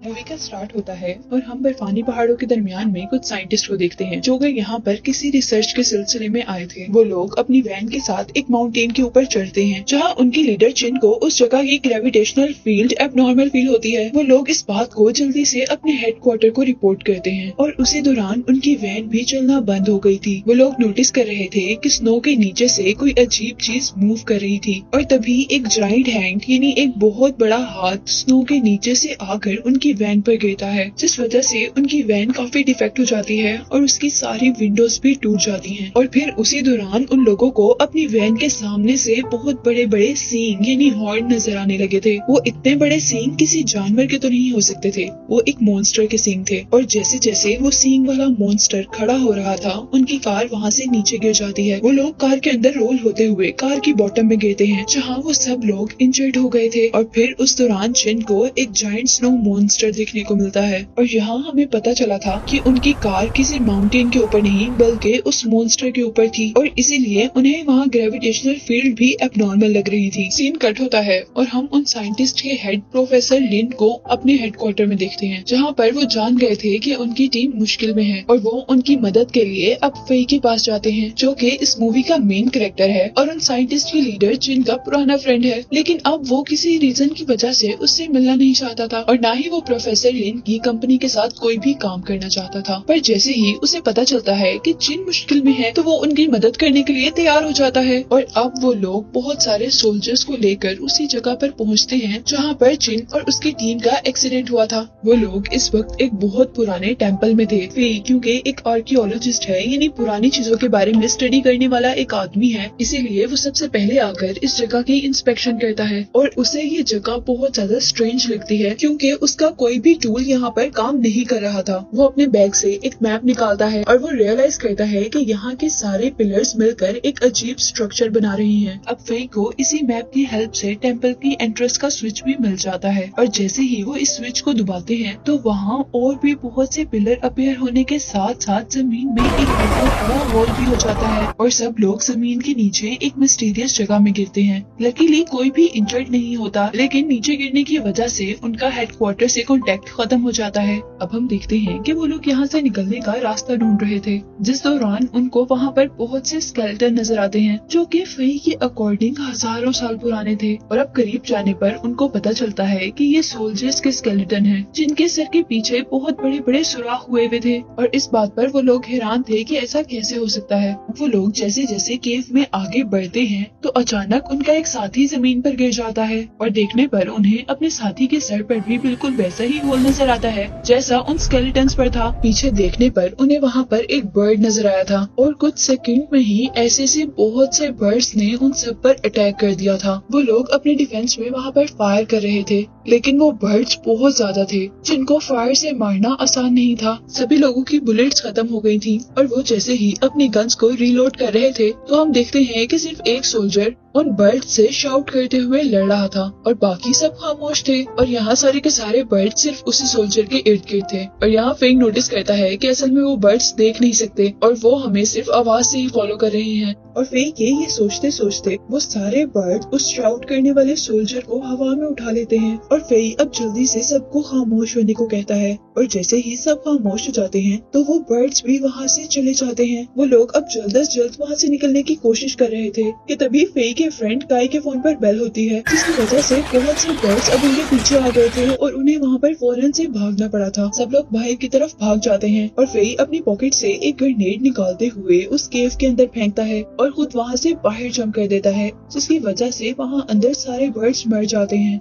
Movie का start होता है और हम बर्फानी पहाड़ों के दरमियान में कुछ साइंटिस्ट को देखते हैं जो कि यहाँ पर किसी रिसर्च के सिलसिले में आए थे। वो लोग अपनी वैन के साथ एक माउंटेन के ऊपर चढ़ते हैं जहाँ उनकी लीडर चिन को उस जगह की ग्रेविटेशनल फील्ड एबनॉर्मल फील होती है। वो लोग इस बात को जल्दी से अपने हेडक्वार्टर को रिपोर्ट करते हैं और उसी दौरान उनकी वैन भी चलना बंद हो गई थी। वो लोग नोटिस कर रहे थे कि स्नो के नीचे से कोई अजीब चीज मूव कर रही थी और तभी एक जायंट हैंड यानी एक बहुत बड़ा हाथ स्नो के नीचे से आकर उनकी वैन पर गिरता है, जिस वजह से उनकी वैन काफी डिफेक्ट हो जाती है और उसकी सारी विंडोज भी टूट जाती हैं। और फिर उसी दौरान उन लोगों को अपनी वैन के सामने से बहुत बड़े बड़े सींग यानी हॉर्न नजर आने लगे थे। वो इतने बड़े सींग किसी जानवर के तो नहीं हो सकते थे, वो एक मॉन्स्टर के सींग थे। और जैसे जैसे वो सींग वाला मॉन्स्टर खड़ा हो रहा था उनकी कार वहाँ से नीचे गिर जाती है। वो लोग कार के अंदर रोल होते हुए कार की बॉटम में गिरते हैं जहाँ वो सब लोग इंजर्ड हो गए थे। और फिर उस दौरान चिन को एक जायंट स्नो मॉन्स्टर देखने को मिलता है और यहाँ हमें पता चला था कि उनकी कार किसी माउंटेन के ऊपर नहीं बल्कि उस मॉन्स्टर के ऊपर थी और इसीलिए उन्हें वहाँ ग्रेविटेशनल फील्ड भी एबनॉर्मल लग रही थी। सीन कट होता है और हम उन साइंटिस्ट के हेड प्रोफेसर लिन को अपने हेडक्वार्टर में देखते हैं जहाँ पर वो जान गए थे कि उनकी टीम मुश्किल में है और वो उनकी मदद के लिए अब फेई के पास जाते हैं जो कि इस मूवी का मेन कैरेक्टर है और उन साइंटिस्ट की लीडर जिन का पुराना फ्रेंड है। लेकिन अब वो किसी रीजन की वजह से उससे मिलना नहीं चाहता था और न ही वो प्रोफेसर लिन की कंपनी के साथ कोई भी काम करना चाहता था। पर जैसे ही उसे पता चलता है कि चिन मुश्किल में है तो वो उनकी मदद करने के लिए तैयार हो जाता है और अब वो लोग बहुत सारे सोल्जर्स को लेकर उसी जगह पर पहुंचते हैं जहां पर चिन और उसकी टीम का एक्सीडेंट हुआ था। वो लोग इस वक्त एक बहुत पुराने टेम्पल में थे क्योंकि एक आर्कियोलॉजिस्ट है यानी पुरानी चीजों के बारे में स्टडी करने वाला एक आदमी है, इसीलिए वो सबसे पहले आकर इस जगह की इंस्पेक्शन करता है और उसे ये जगह बहुत ज्यादा स्ट्रेंज लगती है क्योंकि उसका कोई भी टूल यहाँ पर काम नहीं कर रहा था। वो अपने बैग से एक मैप निकालता है और वो रियलाइज करता है कि यहाँ के सारे पिलर्स मिलकर एक अजीब स्ट्रक्चर बना रही हैं। अब फेई को इसी मैप की हेल्प से टेम्पल की एंट्रेंस का स्विच भी मिल जाता है और जैसे ही वो इस स्विच को दबाते हैं तो वहाँ और भी बहुत से पिलर अपीयर होने के साथ साथ जमीन में एक बहुत बड़ा होल भी हो जाता है और सब लोग जमीन के नीचे एक मिस्टीरियस जगह में गिरते हैं। लकीली कोई भी इंजर्ड नहीं होता, लेकिन नीचे गिरने की वजह से उनका हेडक्वार्टर से कॉन्टेक्ट खत्म हो जाता है। अब हम देखते हैं कि वो लोग यहाँ से निकलने का रास्ता ढूंढ रहे थे, जिस दौरान उनको वहाँ पर बहुत से स्केलेटन नजर आते हैं जो कि फेई के अकॉर्डिंग हजारों साल पुराने थे। और अब करीब जाने पर उनको पता चलता है कि ये सोल्जर्स के स्केलेटन हैं जिनके सर के पीछे बहुत बड़े बड़े सुराख हुए हुए थे और इस बात पर वो लोग हैरान थे कि ऐसा कैसे हो सकता है। वो लोग जैसे जैसे केव में आगे बढ़ते हैं तो अचानक उनका एक साथी जमीन पर गिर जाता है और देखने पर उन्हें अपने साथी के सर पर भी बिल्कुल वैसा ही होल नजर आता है जैसा उन स्केलेटन्स पर था। पीछे देखने पर उन्हें वहाँ पर एक बर्ड नजर आया था और कुछ सेकंड में ही ऐसे बहुत से बर्ड्स ने उन सब पर अटैक कर दिया था। वो लोग अपने डिफेंस में वहाँ पर फायर कर रहे थे, लेकिन वो बर्ड्स बहुत ज्यादा थे जिनको फायर से मारना आसान नहीं था। सभी लोगों की बुलेट्स खत्म हो गई थी और वो जैसे ही अपनी गन्स को रीलोड कर रहे थे तो हम देखते हैं कि सिर्फ एक सोल्जर उन बर्ड से शाउट करते हुए लड़ रहा था और बाकी सब खामोश थे और यहाँ सारे के सारे बर्ड सिर्फ उसी सोल्जर के इर्द गिर्द थे। और यहाँ फेंग नोटिस करता है कि असल में वो बर्ड्स देख नहीं सकते और वो हमें सिर्फ आवाज से ही फॉलो कर रहे हैं। और फेंग के ये सोचते सोचते वो सारे बर्ड उस शाउट करने वाले सोल्जर को हवा में उठा लेते हैं और फेंग अब जल्दी से सबको खामोश होने को कहता है और जैसे ही सब खामोश हो जाते हैं तो वो बर्ड्स भी वहाँ से चले जाते हैं। वो लोग अब जल्द से जल्द वहाँ से निकलने की कोशिश कर रहे थे कि तभी फेंग के फ्रेंड काई के फोन पर बेल होती है, जिसकी वजह से बहुत से बर्ड्स अब उनके पीछे आ गए थे और उन्हें वहाँ पर फौरन से भागना पड़ा था। सब लोग बाहर की तरफ भाग जाते हैं और फेई अपनी पॉकेट से एक ग्रेनेड निकालते हुए उस केव के अंदर फेंकता है और खुद वहाँ से बाहर जंप कर देता है, जिसकी वजह से वहाँ अंदर सारे बर्ड्स मर जाते हैं।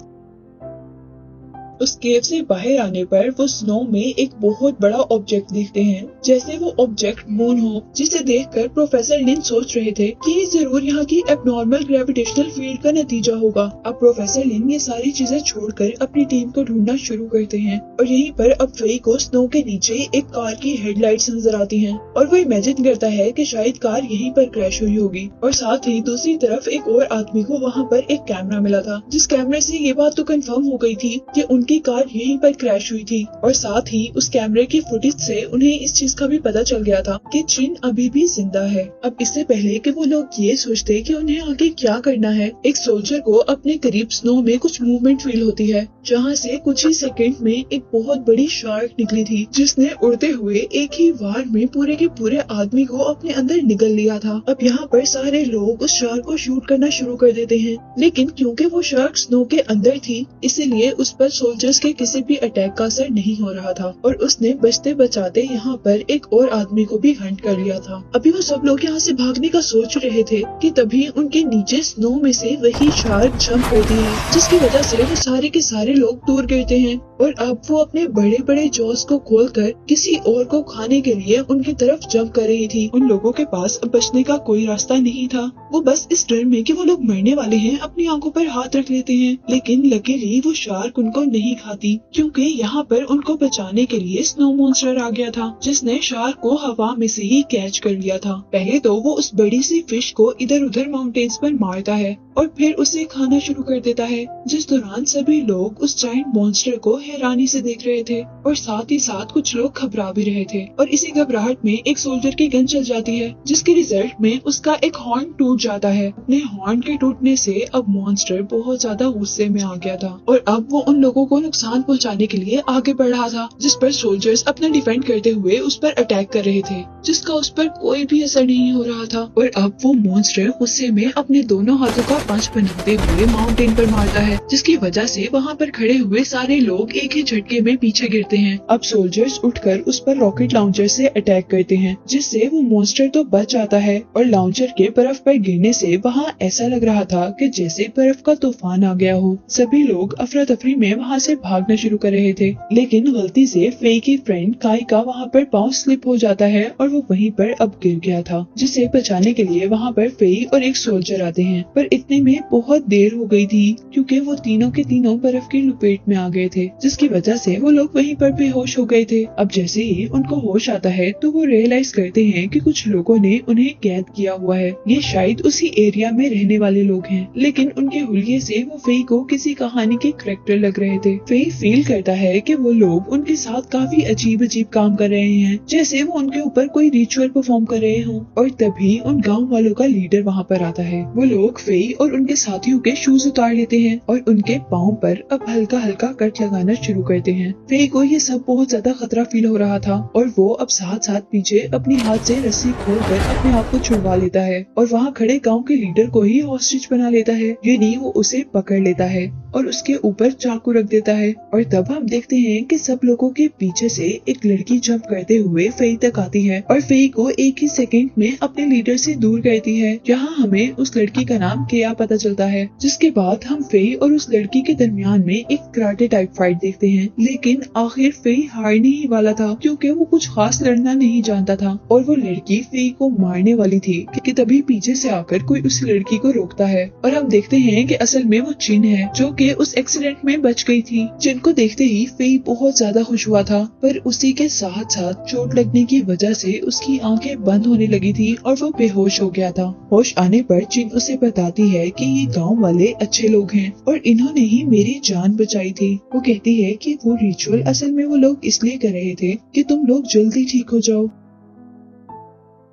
उस केव से बाहर आने पर वो स्नो में एक बहुत बड़ा ऑब्जेक्ट देखते हैं, जैसे वो ऑब्जेक्ट मून हो, जिसे देखकर प्रोफेसर लिन सोच रहे थे कि ये जरूर यहाँ की एबनॉर्मल ग्रेविटेशनल फील्ड का नतीजा होगा। अब प्रोफेसर लिन ये सारी चीजें छोड़कर अपनी टीम को ढूंढना शुरू करते हैं और यहीं पर अब फेई को स्नो के नीचे एक कार की हेडलाइट्स नजर आती हैं और वो इमेजिन करता है कि शायद कार यहीं पर क्रैश हुई होगी। और साथ ही दूसरी तरफ एक और आदमी को वहाँ पर एक कैमरा मिला था, जिस कैमरे से ये बात तो कंफर्म हो गई थी कि उनकी उनकी कार यहीं पर क्रैश हुई थी और साथ ही उस कैमरे की फुटेज से उन्हें इस चीज का भी पता चल गया था कि चिन अभी भी जिंदा है। अब इससे पहले कि वो लोग ये सोचते कि उन्हें आगे क्या करना है, एक सोल्जर को अपने करीब स्नो में कुछ मूवमेंट फील होती है, जहाँ से कुछ ही सेकंड में एक बहुत बड़ी शार्क निकली थी जिसने उड़ते हुए एक ही वार में पूरे के पूरे आदमी को अपने अंदर निगल लिया था। अब यहाँ पर सारे लोग उस शार्क को शूट करना शुरू कर देते हैं, लेकिन क्योंकि वो शार्क स्नो के अंदर थी इसीलिए उस पर सोल्जर्स के किसी भी अटैक का असर नहीं हो रहा था और उसने बचते बचाते यहाँ पर एक और आदमी को भी हंट कर लिया था। अभी वो सब लोग यहाँ से भागने का सोच रहे थे कि तभी उनके नीचे स्नो में से वही शार्क जंप करती है, जिसकी वजह से वो सारे के सारे लोग दूर गिरते हैं और अब वो अपने बड़े बड़े जॉस को खोलकर किसी और को खाने के लिए उनकी तरफ जंप कर रही थी। उन लोगों के पास अब बचने का कोई रास्ता नहीं था। वो बस इस डर में कि वो लोग मरने वाले हैं अपनी आंखों पर हाथ रख लेते हैं, लेकिन लकीली वो शार्क उनको नहीं खाती क्योंकि यहाँ पर उनको बचाने के लिए स्नो मॉन्स्टर आ गया था जिसने शार्क को हवा में से ही कैच कर लिया था। पहले तो वो उस बड़ी सी फिश को इधर उधर माउंटेन्स पर मारता है और फिर उसे खाना शुरू कर देता है, जिस दौरान सभी लोग उस जायंट मॉन्स्टर को हैरानी से देख रहे थे और साथ ही साथ कुछ लोग घबरा भी रहे थे। और इसी घबराहट में एक सोल्जर की गन चल जाती है जिसके रिजल्ट में उसका एक हॉर्न टूट जाता है। अपने हॉर्न के टूटने से अब मॉन्स्टर बहुत ज्यादा गुस्से में आ गया था और अब वो उन लोगों को नुकसान पहुंचाने के लिए आगे बढ़ रहा था जिस पर सोल्जर्स अपना डिफेंड करते हुए उस पर अटैक कर रहे थे, जिसका उस पर कोई भी असर नहीं हो रहा था। और अब वो मॉन्स्टर गुस्से में अपने दोनों हाथों का पंच बनाते हुए माउंटेन पर मारता है, जिसकी वजह से वहाँ पर खड़े हुए सारे लोग एक ही झटके में पीछे गिरते हैं। अब सोल्जर्स उठकर उस पर रॉकेट लॉन्चर से अटैक करते हैं, जिससे वो मॉन्स्टर तो बच जाता है और लॉन्चर के बर्फ पर गिरने से वहाँ ऐसा लग रहा था कि जैसे बर्फ का तूफान आ गया हो। सभी लोग अफरा तफरी में वहाँ से भागना शुरू कर रहे थे, लेकिन गलती से फेई की फ्रेंड काई का वहाँ पर पाँव स्लिप हो जाता है और वो वहीं पर अब गिर गया था, जिसे बचाने के लिए वहाँ पर फेई और एक सोल्जर आते हैं। पर इतने में बहुत देर हो गई थी क्योंकि वो तीनों के तीनों बर्फ की लपेट में आ गए थे, जिसकी वजह से वो लोग वहीं पर बेहोश हो गए थे। अब जैसे ही उनको होश आता है तो वो रियलाइज करते हैं कि कुछ लोगों ने उन्हें कैद किया हुआ है। ये शायद उसी एरिया में रहने वाले लोग हैं, लेकिन उनके हुलिये से वो फेई को किसी कहानी के कैरेक्टर लग रहे थे। फेई फील करता है कि वो लोग उनके साथ काफी अजीब अजीब काम कर रहे हैं, जैसे वो उनके ऊपर कोई रिचुअल परफॉर्म कर रहे हों। और तभी उन गाँव वालों का लीडर वहाँ पर आता है। वो लोग फेई और उनके साथियों के शूज उतार लेते हैं और उनके पाँव पर अब हल्का हल्का कट लगाना शुरू करते हैं। फेई को ये सब बहुत ज्यादा खतरा फील हो रहा था और वो अब साथ साथ पीछे अपनी हाथ से रस्सी खोलकर अपने आप को छुड़वा लेता है और वहाँ खड़े गांव के लीडर को ही हॉस्टेज बना लेता है, यानी वो उसे पकड़ लेता है और उसके ऊपर चाकू रख देता है। और तब हम देखते हैं कि सब लोगों के पीछे से एक लड़की जंप करते हुए फेई तक आती है और फेई को एक ही सेकंड में अपने लीडर से दूर करती है। यहाँ हमें उस लड़की का नाम केया पता चलता है, जिसके बाद हम फेई और उस लड़की के दरमियान में एक कराटे टाइप फाइट देखते हैं। लेकिन आखिर फेई हारने ही वाला था क्योंकि वो कुछ खास लड़ना नहीं जानता था और वो लड़की फेई को मारने वाली थी कि तभी पीछे से आकर कोई उस लड़की को रोकता है और हम देखते हैं कि असल में वो चिन है जो कि उस एक्सीडेंट में बच गई थी। चिन को देखते ही फेई बहुत ज्यादा खुश हुआ था, पर उसी के साथ साथ चोट लगने की वजह से उसकी आंखें बंद होने लगी थी और वो बेहोश हो गया था। होश आने पर चिन उसे बताती है कि ये गांव वाले अच्छे लोग हैं और इन्होंने ही मेरी जान बचाई थी। वो कहती है कि वो रिचुअल असल में वो लोग इसलिए कर रहे थे कि तुम लोग जल्दी ठीक हो जाओ।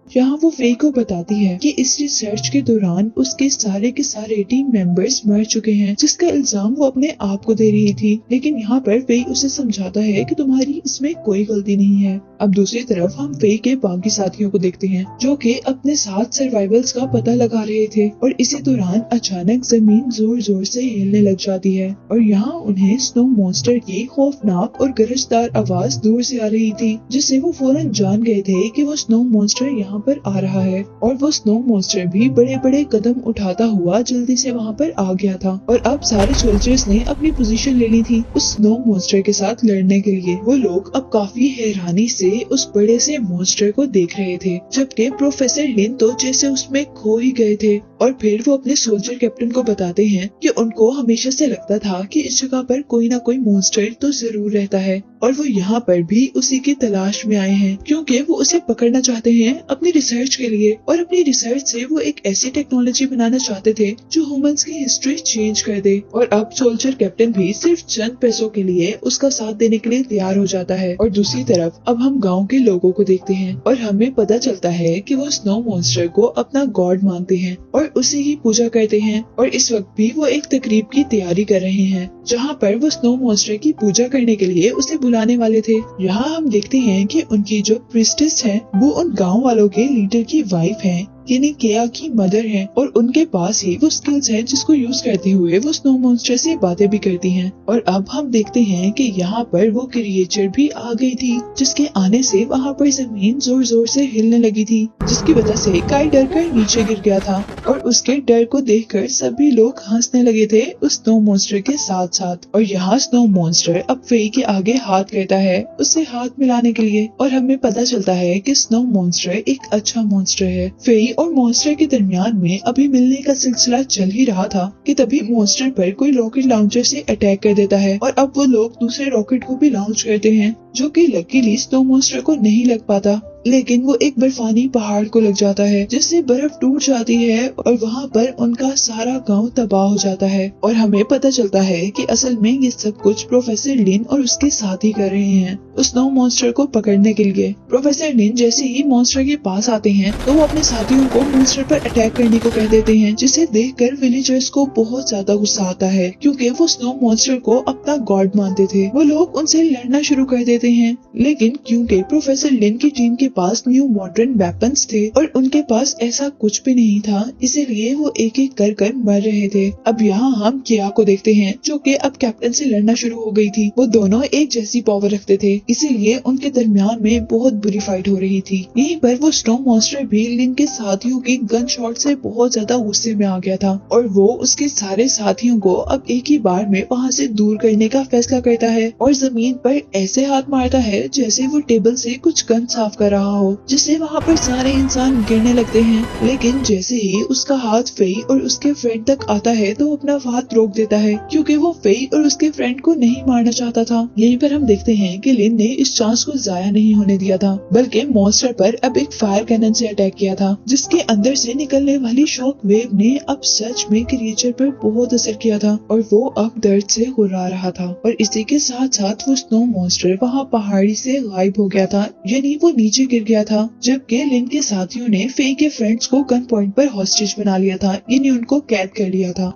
यहाँ वो फेई को बताती है कि इस रिसर्च के दौरान उसके सारे के सारे टीम मेंबर्स मर चुके हैं, जिसका इल्जाम वो अपने आप को दे रही थी। लेकिन यहाँ पर फेई उसे समझाता है कि तुम्हारी इसमें कोई गलती नहीं है। अब दूसरी तरफ हम फेई के बाकी साथियों को देखते हैं जो कि अपने साथ सर्वाइवल्स का पता लगा रहे थे और इसी दौरान अचानक जमीन जोर जोर से हिलने लग जाती है और यहाँ उन्हें स्नो मॉन्स्टर की खौफनाक और गरजदार आवाज दूर से आ रही थी, जिससे वो फौरन जान गए थे कि वो स्नो मॉन्स्टर यहाँ पर आ रहा है। और वो स्नो मॉन्स्टर भी बड़े बड़े कदम उठाता हुआ जल्दी से वहाँ पर आ गया था और अब सारे सोल्जर्स ने अपनी पोजीशन ले ली थी उस स्नो मॉन्स्टर के साथ लड़ने के लिए। वो लोग अब काफी हैरानी से उस बड़े से मॉन्स्टर को देख रहे थे, जबकि प्रोफेसर लिन तो जैसे उसमें खो ही गए थे। और फिर वो अपने सोल्जर कैप्टन को बताते हैं कि उनको हमेशा से लगता था कि इस जगह पर कोई ना कोई मॉन्स्टर तो जरूर रहता है और वो यहाँ पर भी उसी की तलाश में आए हैं क्योंकि वो उसे पकड़ना चाहते हैं अपने अपनी रिसर्च के लिए, और अपनी रिसर्च से वो एक ऐसी टेक्नोलॉजी बनाना चाहते थे जो ह्यूमंस की हिस्ट्री चेंज कर दे। और अब सोल्जर कैप्टन भी सिर्फ चंद पैसों के लिए उसका साथ देने के लिए तैयार हो जाता है। और दूसरी तरफ अब हम गाँव के लोगों को देखते हैं और हमें पता चलता है कि वो स्नो मॉन्स्टर को अपना गॉड मानते हैं और उसी की पूजा करते हैं। और इस वक्त भी वो एक तकरीब की तैयारी कर रहे हैं जहाँ पर वो स्नो मॉन्स्टर की पूजा करने के लिए उसे बुलाने वाले थे। यहाँ हम देखते हैं कि उनकी जो प्रिस्टेस है वो उन गाँव वालों के लीडर की वाइफ है, यानी केया की मदर है, और उनके पास ही वो स्किल्स हैं जिसको यूज करते हुए वो स्नो मॉन्स्टर से बातें भी करती हैं। और अब हम देखते हैं कि यहाँ पर वो क्रिएचर भी आ गई थी, जिसके आने से वहाँ पर जमीन जोर जोर से हिलने लगी थी, जिसकी वजह से काई डर कर नीचे गिर गया था। और उसके डर को देखकर सभी लोग हंसने लगे थे उस स्नो मॉन्स्टर के साथ साथ। और यहाँ स्नो मॉन्स्टर अब फेई के आगे हाथ करता है उससे हाथ मिलाने के लिए, और हमें पता चलता है कि स्नो मॉन्स्टर एक अच्छा मॉन्स्टर है। फेई और मॉन्स्टर के दरमियान में अभी मिलने का सिलसिला चल ही रहा था कि तभी मॉन्स्टर पर कोई रॉकेट लॉन्चर से अटैक कर देता है, और अब वो लोग दूसरे रॉकेट को भी लॉन्च करते हैं, जो कि लकीली स्नो मॉन्स्टर को नहीं लग पाता, लेकिन वो एक बर्फानी पहाड़ को लग जाता है, जिससे बर्फ टूट जाती है और वहाँ पर उनका सारा गांव तबाह हो जाता है। और हमें पता चलता है कि असल में ये सब कुछ प्रोफेसर लिन और उसके साथी कर रहे हैं उस स्नो मॉन्स्टर को पकड़ने के लिए। प्रोफेसर लिन जैसे ही मॉन्स्टर के पास आते हैं तो वो अपने साथियों को मॉन्स्टर पर अटैक करने को कह देते हैं, जिसे देखकर विलेजर्स को बहुत ज्यादा गुस्सा आता है, क्योंकि वो स्नो मॉन्स्टर को अपना गॉड मानते थे। वो लोग उनसे लड़ना शुरू कर देते हैं, लेकिन क्योंकि प्रोफेसर लिन की टीम के पास न्यू मॉडर्न वेपन्स थे और उनके पास ऐसा कुछ भी नहीं था, इसीलिए वो एक एक कर मर रहे थे। अब यहाँ हम किया को देखते हैं, जो कि अब कैप्टन से लड़ना शुरू हो गई थी। वो दोनों एक जैसी पावर रखते थे, इसीलिए उनके दरमियान में बहुत बुरी फाइट हो रही थी। यहीं पर वो स्नो मॉन्स्टर भी लिन के साथियों की गन शॉट से बहुत ज्यादा गुस्से में आ गया था, और वो उसके सारे साथियों को अब एक ही बार में वहाँ से दूर करने का फैसला करता है, और जमीन पर ऐसे हाथ मारता है जैसे वो टेबल से कुछ गन साफ कर रहा हो, जिससे वहाँ पर सारे इंसान गिरने लगते हैं। लेकिन जैसे ही उसका हाथ फेई और उसके फ्रेंड तक आता है तो वो अपना हाथ रोक देता है, क्योंकि वो फेई और उसके फ्रेंड को नहीं मारना चाहता था। यहीं पर हम देखते हैं कि लिन ने इस चांस को जाया नहीं होने दिया था, बल्कि मॉन्स्टर पर अब एक फायर कैनन से अटैक किया था, जिसके अंदर से निकलने वाली शॉक वेव ने अब सच में क्रिएचर पर बहुत असर किया था, और वो अब दर्द से घुर्रा रहा था। और इसी के साथ साथ वो स्नो मॉन्स्टर वहाँ पहाड़ी से गायब हो गया था, यानी वो नीचे गिर गया था, जबकि लिन के साथियों ने फेई के फ्रेंड्स को गन पॉइंट पर हॉस्टेज बना लिया था, यानी उनको कैद कर लिया था।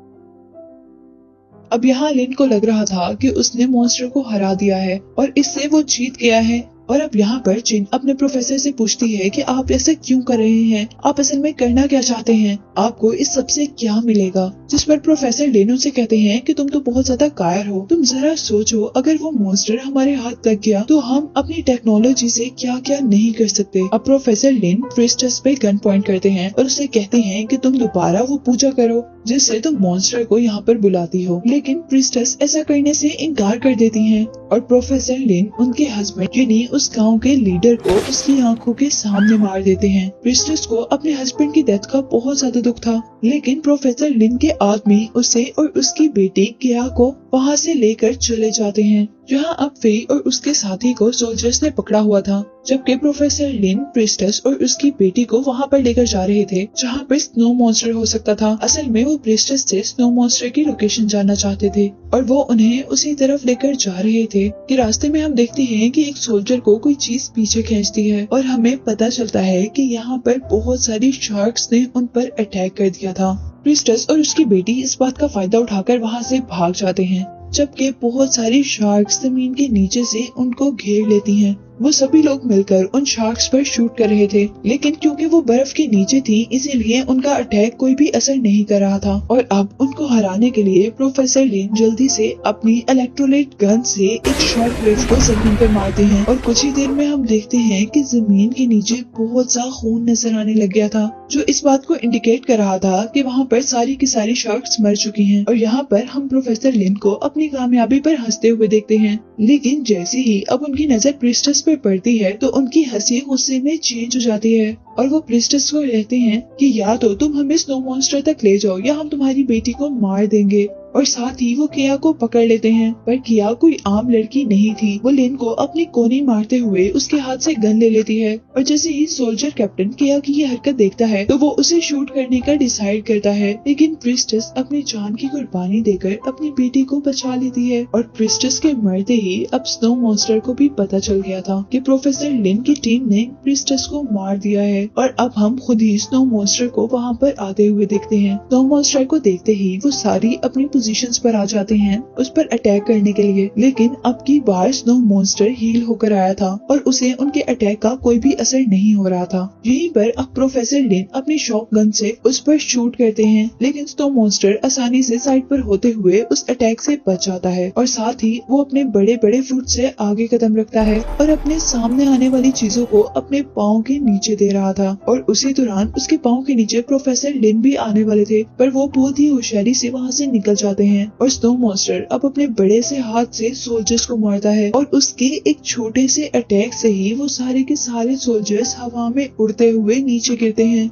अब यहाँ लिन को लग रहा था कि उसने मॉन्स्टर को हरा दिया है और इससे वो जीत गया है। और अब यहाँ पर जिन अपने प्रोफेसर से पूछती है कि आप ऐसा क्यों कर रहे हैं, आप असल में करना क्या चाहते हैं, आपको इस सब से क्या मिलेगा। जिस पर प्रोफेसर लिन उनसे कहते हैं कि तुम तो बहुत ज्यादा कायर हो, तुम जरा सोचो अगर वो मॉन्स्टर हमारे हाथ लग गया तो हम अपनी टेक्नोलॉजी से क्या क्या नहीं कर सकते। अब प्रोफेसर लिन प्रिस्टेस पे गन पॉइंट करते हैं और उसे कहते हैं कि तुम दोबारा वो पूजा करो जिससे तुम मॉन्स्टर को यहाँ पर बुलाती हो, लेकिन प्रिस्टेस ऐसा करने से इनकार कर देती हैं और प्रोफेसर लिन उनके हस्बैंड यानी उस गांव के लीडर को उसकी आंखों के सामने मार देते हैं। प्रिस्टेस को अपने हस्बैंड की डेथ का बहुत ज्यादा दुख था, लेकिन प्रोफेसर लिन के आदमी उसे और उसकी बेटी किया को वहाँ से लेकर चले जाते हैं, जहाँ अब फेई और उसके साथी को सोल्जर्स ने पकड़ा हुआ था, जबकि प्रोफेसर लिन प्रिस्टेस और उसकी बेटी को वहाँ पर लेकर जा रहे थे जहाँ पर स्नो मॉन्स्टर हो सकता था। असल में वो प्रिस्टेस से स्नो मॉन्स्टर की लोकेशन जानना चाहते थे और वो उन्हें उसी तरफ लेकर जा रहे थे कि रास्ते में हम देखते हैं कि एक सोल्जर को कोई चीज पीछे खींचती है और हमें पता चलता है कि यहाँ पर बहुत सारी शार्क्स ने उन पर अटैक कर दिया था। प्रिस्टेस और उसकी बेटी इस बात का फायदा उठाकर वहाँ से भाग जाते हैं, जबकि बहुत सारी शार्क्स जमीन के नीचे से उनको घेर लेती हैं। वो सभी लोग मिलकर उन शार्क्स पर शूट कर रहे थे, लेकिन क्योंकि वो बर्फ के नीचे थी इसीलिए उनका अटैक कोई भी असर नहीं कर रहा था। और अब उनको हराने के लिए प्रोफेसर लिन जल्दी से अपनी इलेक्ट्रोलाइट गन से एक शॉर्ट वेव को जमीन पर मारते हैं और कुछ ही देर में हम देखते हैं कि जमीन के नीचे बहुत सा खून नजर आने लग गया था, जो इस बात को इंडिकेट कर रहा था कि वहाँ पर सारी की सारी शार्क्स मर चुकी हैं। और यहाँ पर हम प्रोफेसर लिन को अपनी कामयाबी पर हंसते हुए देखते हैं, लेकिन जैसे ही अब उनकी नजर प्रिस्टेस पर पड़ती है तो उनकी हंसी गुस्से में चेंज हो जाती है और वो प्रिस्टेस को कहते हैं कि या तो तुम हमें स्नो मॉन्स्टर तक ले जाओ या हम तुम्हारी बेटी को मार देंगे। और साथ ही वो किया को पकड़ लेते हैं, पर किया कोई आम लड़की नहीं थी। वो लिन को अपनी कोनी मारते हुए उसके हाथ से गन ले लेती है और जैसे ही सोल्जर कैप्टन किया की ये हरकत देखता है तो वो उसे शूट करने का डिसाइड करता है। लेकिन प्रिस्टेस अपनी जान की कुर्बानी देकर अपनी बेटी को बचा लेती है। और प्रिस्टेस के मरते ही अब स्नो मॉन्स्टर को भी पता चल गया था कि प्रोफेसर लिन की टीम ने प्रिस्टेस को मार दिया है। और अब हम खुद ही स्नो मॉन्स्टर को वहाँ पर आते हुए देखते हैं। स्नो मॉन्स्टर को देखते ही वो सारी अपनी पोजीशंस पर आ जाते हैं उस पर अटैक करने के लिए। लेकिन अब की बार स्नो मॉन्स्टर हील होकर आया था और उसे उनके अटैक का कोई भी असर नहीं हो रहा था। यहीं पर अब प्रोफेसर लिन अपनी शॉट गन से उस पर शूट करते हैं, लेकिन स्नो मॉन्स्टर आसानी से साइड पर होते हुए उस अटैक से बच जाता है। और साथ ही वो अपने बड़े बड़े फुट से आगे कदम रखता है और अपने सामने आने वाली चीजों को अपने पाँव के नीचे दे रहा था। और उसी दौरान उसके पाँव के नीचे प्रोफेसर लिन भी आने वाले थे, पर वो बहुत ही होशियारी से वहाँ से निकल जाते हैं। और स्नो मॉन्स्टर अब अपने बड़े से हाथ से सोल्जर्स को मारता है और उसके एक छोटे से अटैक से ही वो सारे के सारे सोल्जर्स हवा में उड़ते हुए नीचे गिरते हैं।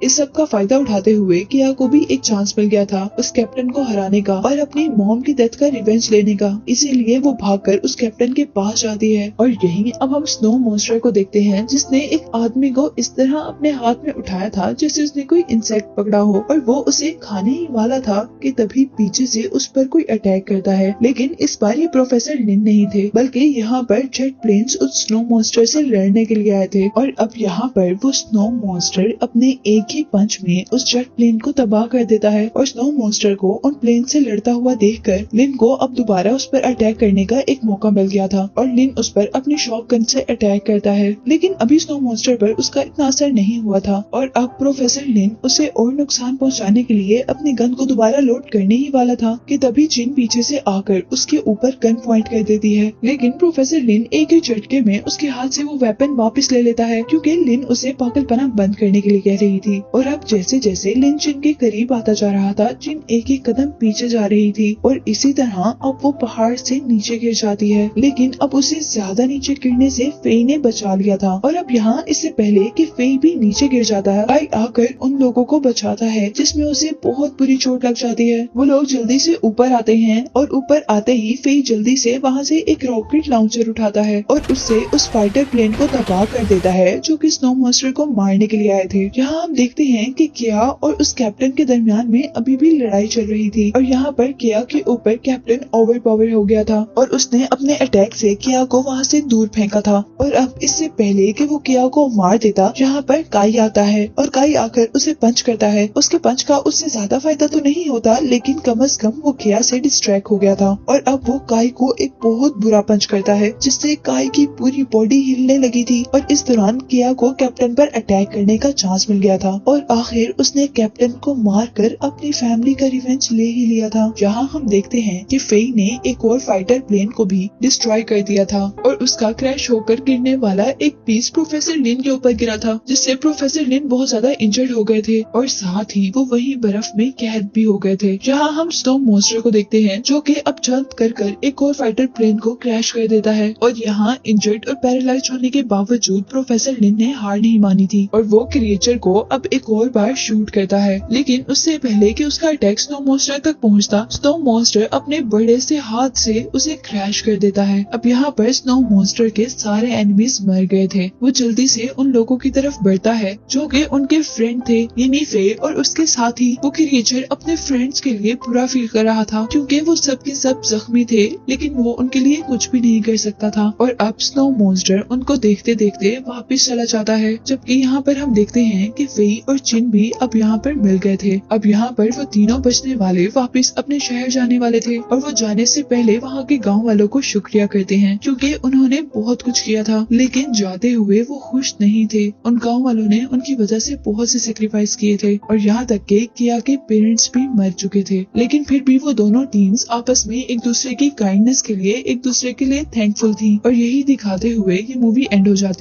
इस सब का फायदा उठाते हुए किया को भी एक चांस मिल गया था उस कैप्टन को हराने का और अपनी मॉम की डेथ का रिवेंज लेने का। इसीलिए वो भागकर उस कैप्टन के पास जाती है। और यहीं अब हम स्नो मॉन्स्टर को देखते हैं जिसने एक आदमी को इस तरह अपने हाथ में उठाया था जैसे उसने कोई इंसेक्ट पकड़ा हो और वो उसे खाने ही वाला था कि तभी पीछे से उस पर कोई अटैक करता है। लेकिन इस बार ये प्रोफेसर लिन नहीं थे, बल्कि यहाँ पर जेट प्लेन्स उस स्नो मॉन्स्टर से लड़ने के लिए आए थे। और अब यहाँ पर वो स्नो मॉन्स्टर अपने एक ही पंच में उस जेट प्लेन को तबाह कर देता है। और स्नो मॉन्स्टर को उन प्लेन से लड़ता हुआ देखकर लिन को अब दोबारा उस पर अटैक करने का एक मौका मिल गया था और लिन उस पर अपनी शॉटगन से अटैक करता है। लेकिन अभी स्नो मॉन्स्टर पर उसका इतना असर नहीं हुआ था और अब प्रोफेसर लिन उसे और नुकसान पहुंचाने के लिए अपनी गन को दोबारा लोड करने ही वाला था कि तभी जिन पीछे से आकर उसके ऊपर गन पॉइंट कर देती है। लेकिन प्रोफेसर लिन एक ही झटके में उसके हाथ से वो वेपन वापस ले लेता है, क्योंकि लिन उसे पागलपना बंद करने के लिए कह रही थी। और अब जैसे जैसे लिन जिन के करीब आता जा रहा था, जिन एक एक कदम पीछे जा रही थी और इसी तरह अब वो पहाड़ से नीचे गिर जाती है। लेकिन अब उसे ज्यादा नीचे गिरने से फेई ने बचा लिया था। और अब यहाँ इससे पहले कि फेई भी नीचे गिर जाता है, काई आकर उन लोगों को बचाता है जिसमें उसे बहुत बुरी चोट लग जाती है। वो लोग जल्दी से ऊपर आते हैं और ऊपर आते ही फेई जल्दी से वहाँ से एक रॉकेट लॉन्चर उठाता है और उससे उस फाइटर प्लेन को तबाह कर देता है जो कि स्नो मॉन्स्टर को मारने के लिए आए थे। यहाँ हम देखते हैं कि किया और उस कैप्टन के दरमियान में अभी भी लड़ाई चल रही थी और यहाँ पर किया के ऊपर कैप्टन ओवर पावर हो गया था और उसने अपने अटैक से किया को वहाँ से दूर फेंका था। और अब इससे पहले कि वो किया को मार देता, यहाँ पर काई आता है और काई आकर उसे पंच करता है। उसके पंच का उससे ज्यादा फायदा तो नहीं होता, लेकिन कम से कम वो किया से डिस्ट्रैक्ट हो गया था। और अब वो काई को एक बहुत बुरा पंच करता है जिससे काई की पूरी बॉडी हिलने लगी थी और इस दौरान किया को कैप्टन पर अटैक करने का चांस मिल गया था और आखिर उसने कैप्टन को मारकर अपनी फैमिली का रिवेंज ले ही लिया था। जहाँ हम देखते हैं कि फेई ने एक और फाइटर प्लेन को भी डिस्ट्रॉय कर दिया था और उसका क्रैश होकर गिरने वाला एक पीस प्रोफेसर लिन के ऊपर गिरा था, जिससे प्रोफेसर लिन बहुत ज्यादा इंजर्ड हो गए थे और साथ ही वो वहीं बर्फ में कैद भी हो गए थे। जहाँ हम स्नो मॉन्स्टर को देखते हैं जो कि अब जल्द कर एक और फाइटर प्लेन को क्रैश कर देता है और यहाँ इंजर्ड और पैरालाइज होने के बावजूद प्रोफेसर लिन ने हार नहीं मानी थी और वो क्रिएचर को अब एक और बार शूट करता है। लेकिन उससे पहले कि उसका अटैक स्नो मॉन्स्टर तक पहुंचता, स्नो मॉन्स्टर अपने बड़े से हाथ से उसे क्रैश कर देता है। अब यहाँ पर स्नो मॉन्स्टर के सारे एनिमीज मर गए थे। वो जल्दी से उन लोगों की तरफ बढ़ता है जो कि उनके फ्रेंड थे, यानी फे, और उसके साथ ही वो क्रिएचर अपने फ्रेंड्स के लिए बुरा फील कर रहा था क्योंकि वो सब के सब जख्मी थे, लेकिन वो उनके लिए कुछ भी नहीं कर सकता था। और अब स्नो मॉन्स्टर उनको देखते देखते वापस चला जाता है, जबकि यहाँ पर हम देखते हैं कि फे और चिन भी अब यहाँ पर मिल गए थे। अब यहाँ पर वो तीनों बचने वाले वापस अपने शहर जाने वाले थे और वो जाने से पहले वहाँ के गांव वालों को शुक्रिया करते हैं क्योंकि उन्होंने बहुत कुछ किया था, लेकिन जाते हुए वो खुश नहीं थे। उन गांव वालों ने उनकी वजह से बहुत से सेक्रीफाइस किए थे और यहाँ तक के किया के पेरेंट्स भी मर चुके थे, लेकिन फिर भी वो दोनों टीम्स आपस में एक दूसरे की काइंडनेस के लिए एक दूसरे के लिए थैंकफुल थी और यही दिखाते हुए ये मूवी एंड हो जाती।